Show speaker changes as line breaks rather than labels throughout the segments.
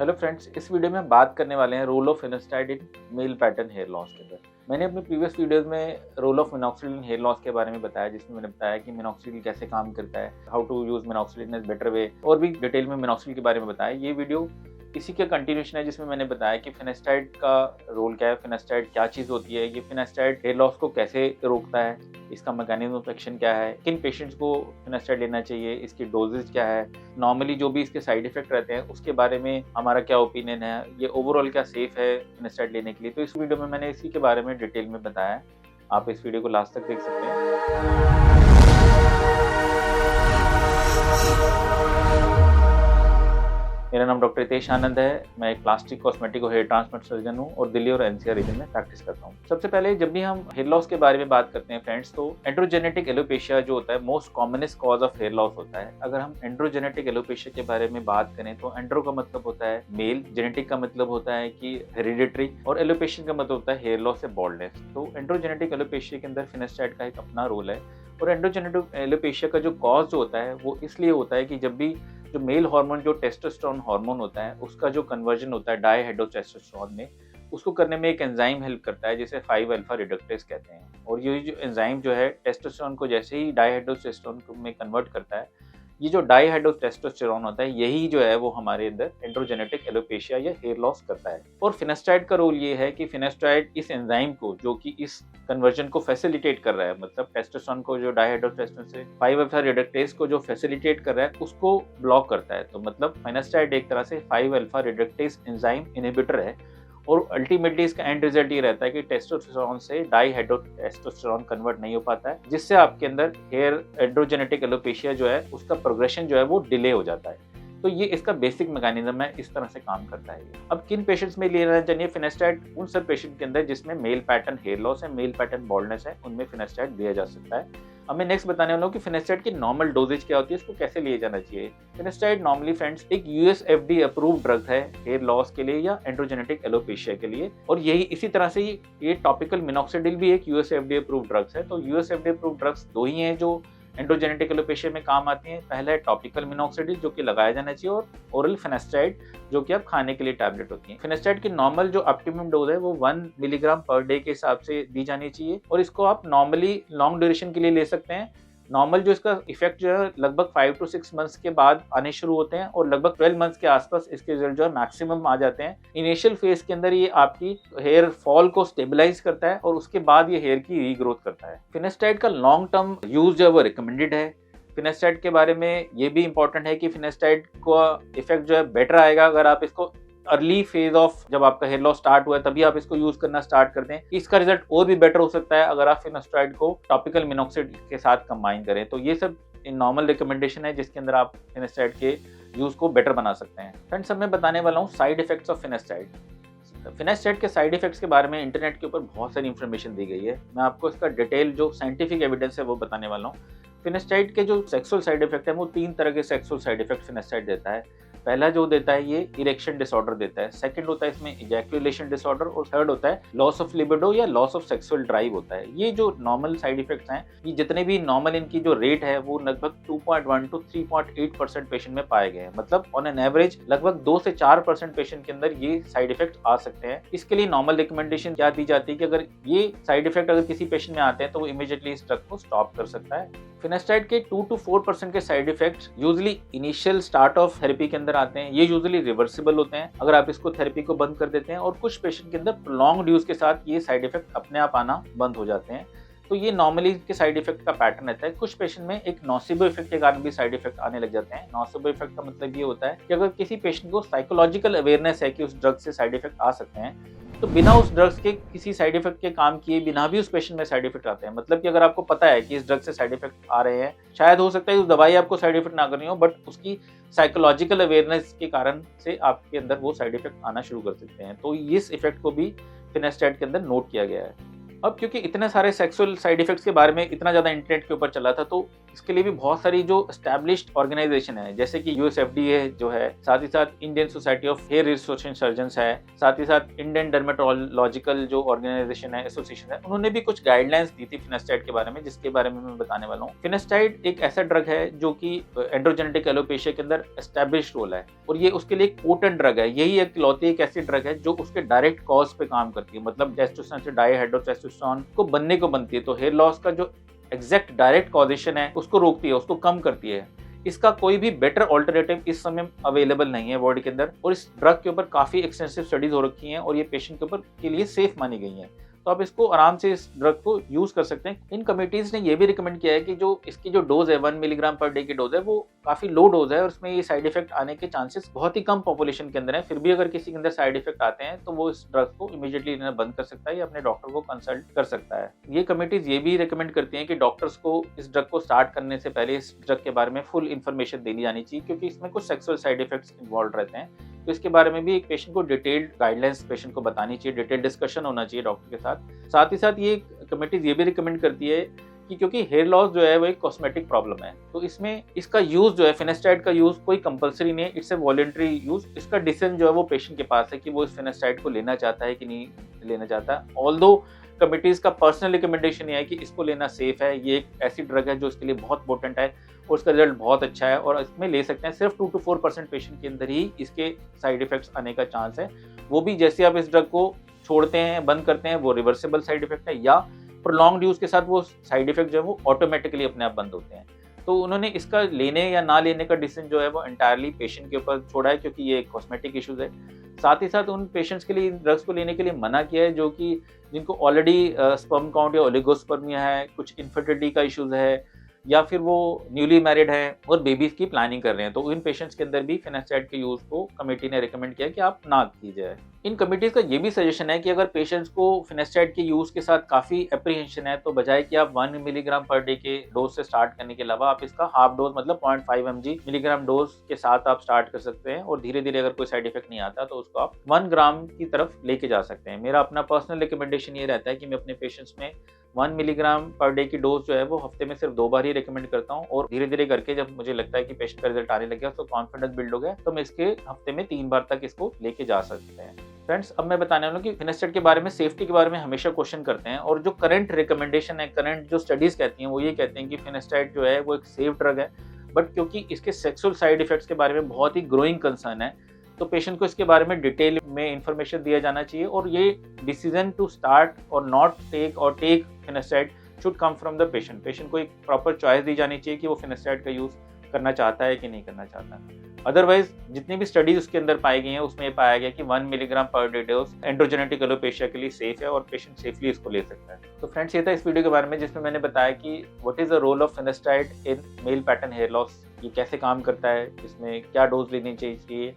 Hello friends, इस video में हम बात करने वाले हैं role of finasteride in male pattern hair loss के अंदर। मैंने अपने प्रीवियस वीडियोस में role of minoxidil in hair loss के बारे में बताया, जिसमें मैंने बताया कि मिनॉक्सिडिल कैसे काम करता है, how to use minoxidil in better way, और भी डिटेल में मिनॉक्सिडिल के बारे में बताया। ये वीडियो इसी का कंटिन्यूशन है, जिसमें मैंने बताया कि फिनास्टाइड का रोल क्या है, फिनास्टाइड क्या चीज़ होती है, ये फिनास्टाइड हेयर लॉस को कैसे रोकता है, इसका मैकेनिज्म ऑफ एक्शन क्या है, किन पेशेंट्स को फिनास्टाइड लेना चाहिए, इसकी डोजेज क्या है, नॉर्मली जो भी इसके साइड इफेक्ट रहते हैं उसके बारे में हमारा क्या ओपिनियन है, ये ओवरऑल क्या सेफ है फिनास्टाइड लेने के लिए। तो इस वीडियो में मैंने इसी के बारे में डिटेल में बताया है। आप इस वीडियो को लास्ट तक देख सकते हैं। मेरा नाम डॉक्टर हितेश आनंद है। मैं एक प्लास्टिक, कॉस्मेटिक और हेयर ट्रांसप्लांट सर्जन हूँ और दिल्ली और एनसीआर रीजन में प्रैक्टिस करता हूँ। सबसे पहले जब भी हम हेयर लॉस के बारे में बात करते हैं फ्रेंड्स, तो एंड्रोजेनेटिक एलोपेशिया जो होता है most commonest cause of hair loss होता है। अगर हम एंड्रोजेनेटिक एलोपेशिया के बारे में बात करें तो एंड्रो का मतलब होता है मेल, जेनेटिक का मतलब होता है कि हेरिडिटरी, और एलोपेशिया का मतलब होता है हेयर लॉस से बॉल्डनेस। तो एंड्रोजेनेटिक एलोपेशिया के अंदर फिनास्टाइड का एक अपना रोल है। और एंड्रोजेनेटिक एलोपेशिया का जो कॉज जो होता है वो इसलिए होता है कि जब भी जो मेल हार्मोन, जो टेस्टोस्टेरोन हार्मोन होता है, उसका जो कन्वर्जन होता है डाईहाइड्रोटेस्टोस्टेरोन में, उसको करने में एक एंजाइम हेल्प करता है जिसे 5 अल्फा रिडक्टेज कहते हैं। और ये जो एंजाइम जो है टेस्टोस्टेरोन को जैसे ही डाईहाइड्रोटेस्टोस्टेरोन में कन्वर्ट करता है, ये जो डाईहाइड्रोटेस्टोस्टेरोन होता है यही जो है वो हमारे अंदर एंड्रोजेनेटिक एलोपेशिया या हेयर लॉस करता है। और फिनास्टाइड का रोल ये है कि फिनास्टाइड इस एंजाइम को, जो कि इस कन्वर्जन को फैसिलिटेट कर रहा है, मतलब टेस्टोस्टेरोन को, जो डाईहाइड्रोटेस्टोस्टेरोन से 5 अल्फा रिडक्टेज को जो फैसिलिटेट कर रहा है, उसको ब्लॉक करता है। तो मतलब फिनास्टाइड एक तरह से 5 अल्फा रिडक्टेज एंजाइम इनहिबिटर है। और अल्टीमेटली इसका एंड रिजल्ट ये रहता है कि टेस्टोस्टेरोन से डाईहाइड्रोटेस्टोस्टेरोन कन्वर्ट नहीं हो पाता है, जिससे आपके अंदर हेयर एंड्रोजेनेटिक एलोपेशिया जो है उसका प्रोग्रेशन जो है वो डिले हो जाता है। तो ये इसका बेसिक मैकेनिज्म है, इस तरह से काम करता है। अब किन पेशेंट्स में लेना चाहिए फिनास्टाइड? उन सब पेशेंट के अंदर जिसमें मेल पैटर्न हेयर लॉस है, मेल पैटर्न बॉल्डनेस है, उनमें फिनास्टाइड दिया जा सकता है। अब मैं नेक्स्ट बताने वाला हूँ कि फिनास्टाइड की नॉर्मल डोजेज क्या होती है, इसको कैसे लिए जाना चाहिए। फिनास्टाइड नॉर्मली फ्रेंड्स एक यूएस एफडी अप्रूव्ड ड्रग है हेयर लॉस के लिए या एंड्रोजेनेटिक एलोपेशिया के लिए। और यही इसी तरह से ये टॉपिकल मिनॉक्सिडिल भी एक यूएस एफडी अप्रूव्ड ड्रग्स है। तो यूएस एफडी अप्रूव्ड ड्रग्स दो ही हैं जो एंड्रोजेनेटिक एलोपेशिया में काम आती हैं। पहला है टॉपिकल मिनॉक्सिडिल जो कि लगाया जाना चाहिए, और ओरल फिनास्टाइड जो कि आप खाने के लिए टैबलेट होती है। फिनास्टाइड की नॉर्मल जो ऑप्टिमम डोज है वो 1 मिलीग्राम पर डे के हिसाब से दी जानी चाहिए, और इसको आप नॉर्मली लॉन्ग ड्यूरेशन के लिए ले सकते हैं। नॉर्मल जो इसका इफेक्ट जो है लगभग 5 to 6 मंथ्स के बाद आने शुरू होते हैं, और लगभग 12 मंथ्स के आसपास इसके रिजल्ट जो है मैक्सिमम आ जाते हैं। इनिशियल फेज के अंदर ये आपकी हेयर फॉल को स्टेबलाइज करता है, और उसके बाद ये हेयर की रीग्रोथ करता है। फिनास्टाइड का लॉन्ग टर्म यूज जो है वो रिकमेंडेड है। फिनास्टाइड के बारे में ये भी इंपॉर्टेंट है कि फिनास्टाइड का इफेक्ट जो है बेटर आएगा अगर आप इसको अर्ली फेज ऑफ, जब आपका हेयर लॉस स्टार्ट हुआ है तभी आप इसको यूज करना स्टार्ट कर दें। इसका रिजल्ट और भी बेटर हो सकता है अगर आप फिनास्टाइड को टॉपिकल मिनॉक्सिडिल के साथ कंबाइन करें। तो ये सब नॉर्मल रिकमेंडेशन है जिसके अंदर आप फिनास्टाइड के यूज को बेटर बना सकते हैं। फ्रेंड्स, अब मैं बताने वाला हूँ साइड इफेक्ट्स ऑफ फिनास्टाइड। फिनास्टाइड के साइड इफेक्ट्स के बारे में इंटरनेट के ऊपर बहुत सारी इंफॉर्मेशन दी गई है। मैं आपको इसका डिटेल जो साइंटिफिक एविडेंस है वो बताने वाला हूँ। फिनास्टाइड के जो सेक्सुअल साइड इफेक्ट है वो 3 तरह के सेक्सुअल साइड इफेक्ट फिनास्टाइड देता है। पहला जो देता है ये इरेक्शन डिसऑर्डर देता है, सेकंड होता है इसमें इजैक्यूलेशन डिसऑर्डर, और थर्ड होता है लॉस ऑफ लिबिडो या लॉस ऑफ सेक्सुअल ड्राइव होता है। ये जो नॉर्मल साइड इफेक्ट्स हैं, ये जितने भी नॉर्मल इनकी जो रेट है वो लगभग 2.1 to 3.8% पेशेंट में पाए गए हैं। मतलब ऑन एन एवरेज लगभग 2 से 4% पेशेंट के अंदर ये साइड इफेक्ट आ सकते हैं। इसके लिए नॉर्मल रिकमेंडेशन क्या दी जाती है कि अगर ये साइड इफेक्ट अगर किसी पेशेंट में आते हैं तो वो इमीडिएटली इस ड्रग को स्टॉप कर सकता है। फिनास्टाइड के 2 to 4% के side effects usually initial start of therapy के अंदर आते हैं। ये यूजुअली रिवर्सिबल होते हैं अगर आप इसको थेरेपी को बंद कर देते हैं, और कुछ पेशेंट के अंदर प्रोलॉन्ग्ड यूज के साथ ये साइड इफेक्ट अपने आप आना बंद हो जाते हैं। तो ये नॉर्मली के साइड इफेक्ट का पैटर्न रहता है। कुछ पेशेंट में एक नोसिबो इफेक्ट के कारण भी साइड इफेक्ट आने लग जाते हैं। नोसिबो इफेक्ट का मतलब ये होता है कि अगर किसी पेशेंट को साइकोलॉजिकल अवेयरनेस है कि उस ड्रग से साइड इफेक्ट आ सकते हैं, तो बिना उस ड्रग्स के किसी साइड इफेक्ट के काम किए बिना भी उस पेशेंट में साइड इफेक्ट आते हैं। मतलब कि अगर आपको पता है कि इस ड्रग से साइड इफेक्ट आ रहे हैं, शायद हो सकता है उस दवाई आपको साइड इफेक्ट ना कर रही हो, बट उसकी साइकोलॉजिकल अवेयरनेस के कारण से आपके अंदर वो साइड इफेक्ट आना शुरू कर सकते हैं। तो इस इफेक्ट को भी फिनास्टाइड के अंदर नोट किया गया है। अब क्योंकि इतने सारे सेक्सुअल साइड इफेक्ट्स के बारे में इतना ज़्यादा इंटरनेट के ऊपर चला था, तो इसके लिए भी बहुत सारी जो एस्टैब्लिश्ड ऑर्गेनाइजेशन है, जैसे कि यूएसएफडीए जो है, साथ ही साथ Indian society of hair restoration surgeons है, साथ ही साथ इंडियन डर्मेटोलॉजिकल जो ऑर्गेनाइजेशन है, एसोसिएशन है, उन्होंने भी कुछ गाइडलाइंस दी थी फिनेस्टाइड के बारे में, जिसके बारे में मैं बताने वाला हूँ। फिनेस्टाइड एक ऐसा ड्रग है जो कि एंड्रोजेनेटिक एलोपेशिया के अंदर एस्टैब्लिश्ड रोल है और ये उसके लिए एक पोटेंट ड्रग है। यही इकलौती एक ऐसी ड्रग है जो उसके डायरेक्ट कॉज पे काम करती है, मतलब टेस्टोस्टेरोन से डाइहाइड्रोटेस्टोस्टेरोन को बनने को बनती है। तो हेयर लॉस का जो एग्जैक्ट डायरेक्ट कॉजेशन है उसको रोकती है, उसको कम करती है। इसका कोई भी बेटर ऑल्टरनेटिव इस समय अवेलेबल नहीं है बॉडी के अंदर, और इस ड्रग के ऊपर काफी एक्सटेंसिव स्टडीज हो रखी हैं और ये पेशेंट के ऊपर के लिए सेफ मानी गई हैं। तो आप इसको आराम से इस ड्रग को यूज कर सकते हैं। इन कमिटीज ने ये भी रिकमेंड किया है कि जो इसकी जो डोज है 1 मिलीग्राम पर डे की डोज है वो काफी लो डोज है और उसमें ये साइड इफेक्ट आने के चांसेस बहुत ही कम पॉपुलेशन के अंदर है। फिर भी अगर किसी के अंदर साइड इफेक्ट आते हैं तो वो इस ड्रग को इमीडिएटली लेना बंद कर सकता है या अपने डॉक्टर को कंसल्ट कर सकता है। ये कमिटीज ये भी रिकमेंड करती हैं कि डॉक्टर्स को इस ड्रग को स्टार्ट करने से पहले इस ड्रग के बारे में फुल इन्फॉर्मेशन देनी जानी चाहिए, क्योंकि इसमें कुछ सेक्सुअल साइड इफेक्ट्स इन्वॉल्व रहते हैं। तो इसके बारे में भी एक पेशेंट को डिटेल्ड गाइडलाइंस पेशेंट को बतानी चाहिए, डिटेल्ड डिस्कशन होना चाहिए डॉक्टर के साथ। साथ ही साथ ये कमेटीज ये भी रिकमेंड करती है कि क्योंकि हेयर लॉस जो है वो एक कॉस्मेटिक प्रॉब्लम है, तो इसमें इसका यूज जो है फिनेस्टाइड का यूज कोई कंपलसरी नहीं है, इट्स ए वॉलंटरी यूज। इसका डिसीजन जो है वो पेशेंट के पास है कि वो इस फिनेस्टाइड को लेना चाहता है कि नहीं लेना चाहता। ऑल्दो कमिटीज का पर्सनल रिकमेंडेशन ये है कि इसको लेना सेफ है, ये एक ऐसी ड्रग है जो इसके लिए बहुत इंपॉर्टेंट है और उसका रिजल्ट बहुत अच्छा है और इसमें ले सकते हैं। सिर्फ 2 to 4% पेशेंट के अंदर ही इसके साइड इफेक्ट्स आने का चांस है, वो भी जैसे आप इस ड्रग को छोड़ते हैं, बंद करते हैं, वो रिवर्सिबल साइड इफेक्ट है, या प्रोलॉन्ग्ड यूज के साथ वो साइड इफेक्ट जो है वो ऑटोमेटिकली अपने आप बंद होते हैं। तो उन्होंने इसका लेने या ना लेने का डिसीजन जो है वो एंटायरली पेशेंट के ऊपर छोड़ा है, क्योंकि ये कॉस्मेटिक इश्यूज है। साथ ही साथ उन पेशेंट्स के लिए ड्रग्स को लेने के लिए मना किया है जो कि जिनको ऑलरेडी स्पर्म काउंट या ओलिगोस्पर्मिया है, कुछ इनफर्टिलिटी का इश्यूज है, या फिर वो न्यूली मैरिड है और बेबीज की प्लानिंग कर रहे हैं। तो इन पेशेंट्स के अंदर भी फिनेस्टाइड के यूज को कमेटी ने रिकमेंड किया कि आप ना कीजिए। इन कमिटीज का ये भी सजेशन है कि अगर पेशेंट्स को फिनेस्टाइड के यूज के साथ काफी एप्रीहेंशन है तो बजाय कि आप 1 मिलीग्राम पर डे के डोज से स्टार्ट करने के अलावा आप इसका हाफ डोज मतलब 0.5 मिलीग्राम डोज के साथ आप स्टार्ट कर सकते हैं और धीरे धीरे अगर कोई साइड इफेक्ट नहीं आता तो उसको आप 1 ग्राम की तरफ लेके जा सकते हैं। मेरा अपना पर्सनल रिकमेंडेशन ये रहता है कि मैं अपने पेशेंट्स में 1 मिलीग्राम पर डे की डोज जो है वो हफ्ते में सिर्फ 2 बार ही रिकमेंड करता हूँ और धीरे धीरे करके जब मुझे लगता है कि पेशेंट का रिजल्ट आने लग गया, तो कॉन्फिडेंस बिल्ड हो गया, तो मैं इसके हफ्ते में 3 बार तक इसको लेके जा सकते हैं। फ्रेंड्स, अब मैं बताने वाला हूँ कि फिनेस्टाइड के बारे में सेफ्टी के बारे में हमेशा क्वेश्चन करते हैं और जो करंट रिकमेंडेशन है, करंट जो स्टडीज कहती हैं वो ये कहते हैं कि फिनेस्टाइड जो है वो एक सेफ ड्रग है, बट क्योंकि इसके सेक्सुअल साइड इफेक्ट्स के बारे में बहुत ही ग्रोइंग कंसर्न है तो पेशेंट को इसके बारे में डिटेल में इंफॉर्मेशन दिया जाना चाहिए और ये decision to start or not take or take finasteride should come from the patient. Patient को एक प्रॉपर चॉइस दी जानी चाहिए कि वो फिनेस्टाइड का यूज करना चाहता है कि नहीं करना चाहता। अदरवाइज जितनी भी स्टडीज उसके अंदर पाई गई हैं उसमें ये पाया गया कि 1 milligram per day dose androgenetic alopecia के लिए सेफ है और पेशेंट सेफली इसको ले सकता है। तो फ्रेंड्स, ये था इस वीडियो के बारे में जिसमें मैंने बताया कि what is the role of finasteride in male pattern hair loss, ये कैसे काम करता है, इसमें क्या डोज लेनी चाहिए,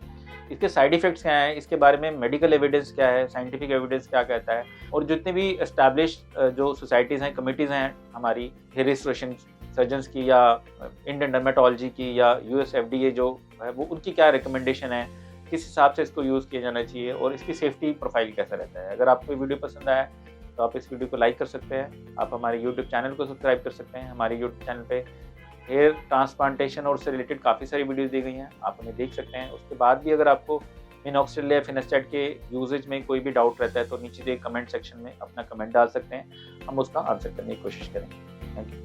इसके साइड इफेक्ट्स क्या हैं, इसके बारे में मेडिकल एविडेंस क्या है, साइंटिफिक एविडेंस क्या कहता है, और जितने भी एस्टैब्लिश्ड जो सोसाइटीज़ हैं, कमिटीज़ हैं हमारी हेयर रिस्टोरेशन सर्जन्स की या इंडियन डर्मेटोलॉजी की या यूएसएफडीए जो है वो उनकी क्या रिकमेंडेशन है, किस हिसाब से इसको यूज़ किया जाना चाहिए और इसकी सेफ्टी प्रोफाइल कैसा रहता है। अगर आपको वीडियो पसंद आया तो आप इस वीडियो को लाइक कर सकते हैं, आप हमारे यूट्यूब चैनल को सब्सक्राइब कर सकते हैं। हमारे यूट्यूब चैनल पे हेयर ट्रांसप्लांटेशन और उससे रिलेटेड काफ़ी सारी वीडियोस दी गई हैं, आप उन्हें देख सकते हैं। उसके बाद भी अगर आपको मिनॉक्सिडिल या फिनेस्टाइड के यूजेज में कोई भी डाउट रहता है तो नीचे दिए कमेंट सेक्शन में अपना कमेंट डाल सकते हैं, हम उसका आंसर करने की कोशिश करेंगे। Thank you.